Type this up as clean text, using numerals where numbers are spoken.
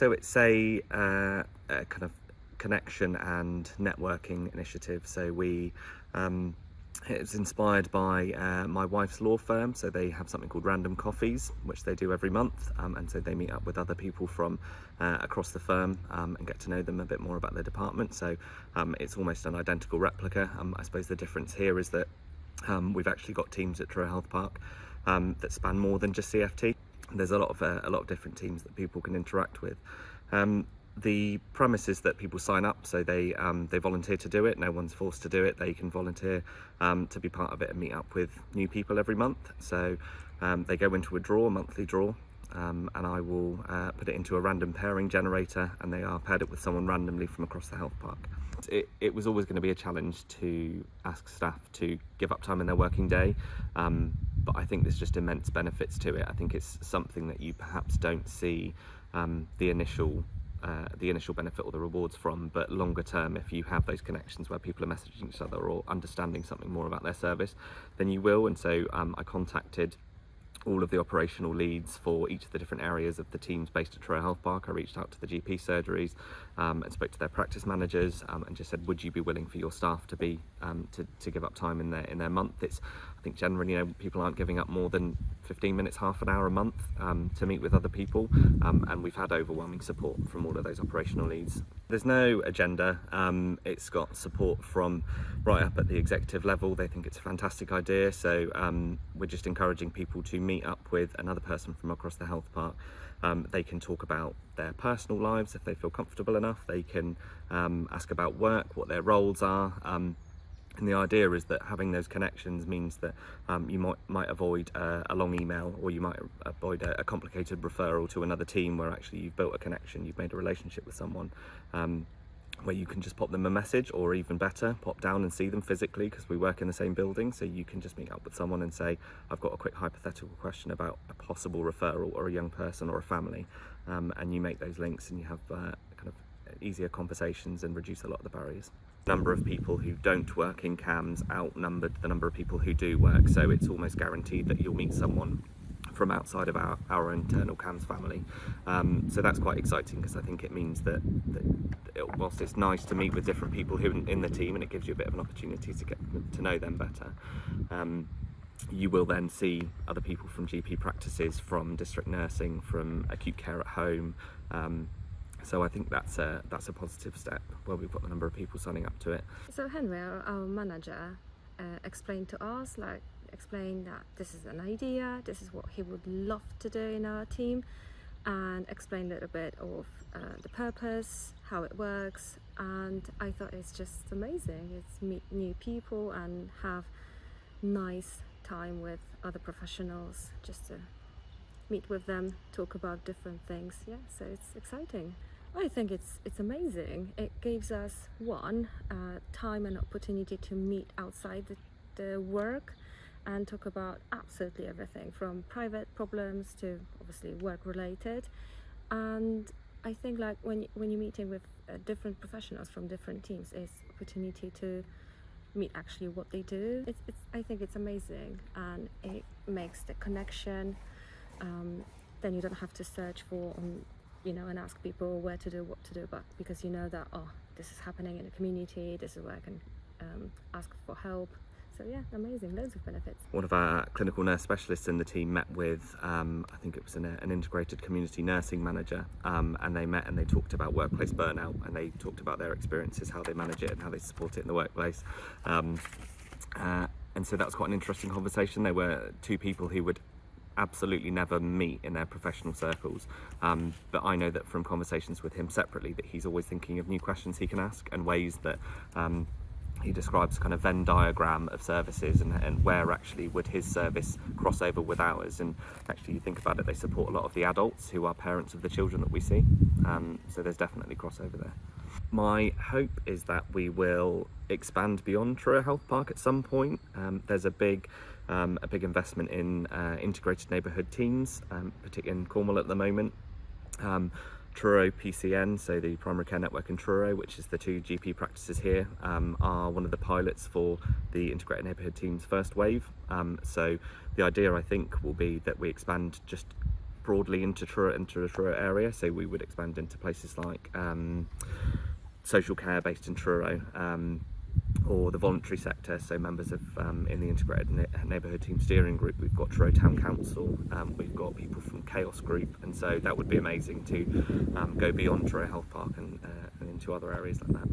so it's a kind of connection and networking initiative. So it's inspired by my wife's law firm. So they have something called Random Coffees, which they do every month, and so they meet up with other people from across the firm and get to know them a bit more about their department. So it's almost an identical replica. I suppose the difference here is that we've actually got teams at Truro Health Park that span more than just CFT. There's a lot of different teams that people can interact with. The premise is that people sign up, so they volunteer to do it. No one's forced to do it. They can volunteer to be part of it and meet up with new people every month. So they go into a monthly draw, and I will put it into a random pairing generator, and they are paired up with someone randomly from across the health park. It was always going to be a challenge to ask staff to give up time in their working day, but I think there's just immense benefits to it. I think it's something that you perhaps don't see the initial benefit or the rewards from, but longer term, if you have those connections where people are messaging each other or understanding something more about their service, then you will. And so I contacted all of the operational leads for each of the different areas of the teams based at Truro Health Park. I reached out to the GP surgeries and spoke to their practice managers and just said, would you be willing for your staff to be to give up time in their month? I think generally, people aren't giving up more than 15 minutes, half an hour a month to meet with other people, and we've had overwhelming support from all of those operational leads. There's no agenda. It's got support from right up at the executive level. They think it's a fantastic idea, so we're just encouraging people to meet up with another person from across the health park. They can talk about their personal lives if they feel comfortable enough. They can ask about work, what their roles are. And the idea is that having those connections means that you might avoid a long email, or you might avoid a complicated referral to another team where actually you've built a connection, you've made a relationship with someone, where you can just pop them a message, or even better, pop down and see them physically, because we work in the same building. So you can just meet up with someone and say, I've got a quick hypothetical question about a possible referral or a young person or a family, and you make those links and you have kind of easier conversations and reduce a lot of the barriers. Number of people who don't work in CAMHS outnumbered the number of people who do work, so it's almost guaranteed that you'll meet someone from outside of our internal CAMHS family. So that's quite exciting, because I think it means that whilst it's nice to meet with different people who are in the team, and it gives you a bit of an opportunity to get to know them better, you will then see other people from GP practices, from district nursing, from acute care at home. So I think that's a positive step, where we've got the number of people signing up to it. So Henry, our manager, explained to us, explain that this is an idea, this is what he would love to do in our team, and explain a little bit of the purpose, how it works. And I thought it's just amazing. It's meet new people and have nice time with other professionals, just to meet with them, talk about different things. Yeah, so it's exciting. I think it's amazing. It gives us time and opportunity to meet outside the work and talk about absolutely everything, from private problems to obviously work related. And I think when you're meeting with different professionals from different teams, is opportunity to meet actually what they do. I think it's amazing, and it makes the connection. Then you don't have to search for and ask people where to do, what to do, but because you know that, this is happening in the community, this is where I can ask for help. So yeah, amazing, loads of benefits. One of our clinical nurse specialists in the team met with, I think it was an integrated community nursing manager, and they met and they talked about workplace burnout, and they talked about their experiences, how they manage it and how they support it in the workplace. And so that was quite an interesting conversation. There were two people who would absolutely never meet in their professional circles, but I know that from conversations with him separately, that he's always thinking of new questions he can ask, and ways that he describes kind of Venn diagram of services, and where actually would his service cross over with ours. And actually, you think about it, they support a lot of the adults who are parents of the children that we see, so there's definitely crossover there. My hope is that we will expand beyond Truro Health Park at some point. There's a big investment in integrated neighbourhood teams, particularly in Cornwall at the moment. Truro PCN, so the primary care network in Truro, which is the two GP practices here, are one of the pilots for the integrated neighbourhood team's first wave. So the idea, I think, will be that we expand just broadly into the Truro area. So we would expand into places like social care based in Truro, or the voluntary sector, so members of in the integrated neighbourhood team steering group. We've got Truro Town Council, we've got people from Chaos Group, and so that would be amazing to go beyond Truro Health Park and into other areas like that.